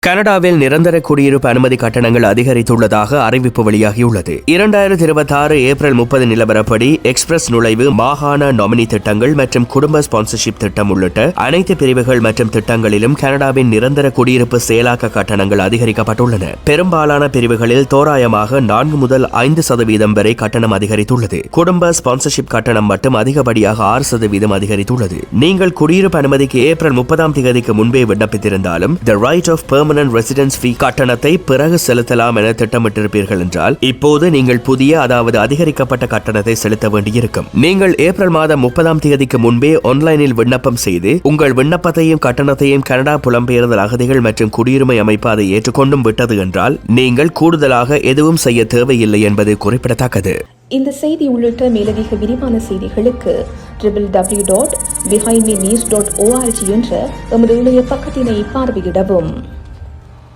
கனடாவில் நிரந்தர குடியிருப்பு அனுமதி கட்டணங்கள் அதிகரித்துள்ளதாக அறிவிப்பு வெளியாகியுள்ளது. 2026 ஏப்ரல் 30 நிலவரப்படி எக்ஸ்பிரஸ் நுழைவு, மாகாண நாமினி திட்டங்கள் மற்றும் குடும்ப ஸ்பான்சர்ஷிப் திட்டம் உள்ளிட்ட அனைத்து பிரிவுகள் மற்றும் திட்டங்களிலும் கனடாவின் நிரந்தர குடியிருப்பு செயலாக்க கட்டணங்கள் அதிகரிக்கப்பட்டுள்ளன. பெரும்பாலான பிரிவுகளில் தோராயமாக 4 முதல் 5% வரை கட்டணம் அதிகரித்துள்ளது. குடும்ப ஸ்பான்சர்ஷிப் கட்டணம் மட்டும் அதிகப்படியாக 6% அதிகரித்துள்ளது. நீங்கள் குடியிருப்பு அனுமதிக்கு ஏப்ரல் 30 முன்பே விண்ணப்பித்திருந்தாலும் தி ரைட் ஆஃப் ரெசிடென்ஸ் ஃபீ கட்டணத்தை பிறகு செலுத்தலாம் என திட்டமிட்டிருப்பீர்கள் என்றால் இப்போது நீங்கள் புதிய அதாவது அதிகரிக்கப்பட்ட கட்டணத்தை செலுத்த வேண்டியிருக்கும். நீங்கள் ஏப்ரல் மாதம் 30 முன்பே ஆன்லைனில் விண்ணப்பம் செய்து உங்கள் விண்ணப்பத்தையும் கட்டணத்தையும் கனடா புலம்பெயர்தல் அகதிகள் மற்றும் குடியுரிமை அமைப்பு அதை ஏற்றுக்கொண்டும் விட்டது என்றால் நீங்கள் கூடுதலாக எதுவும் செய்ய தேவையில்லை என்பது குறிப்பிடத்தக்கது. இந்த செய்தி உள்ளிட்ட மேலதிக விரிவான செய்திகளுக்கு www.behindmenews.org என்ற எமது இணைய பக்கத்தினை பார்வையிடவும்.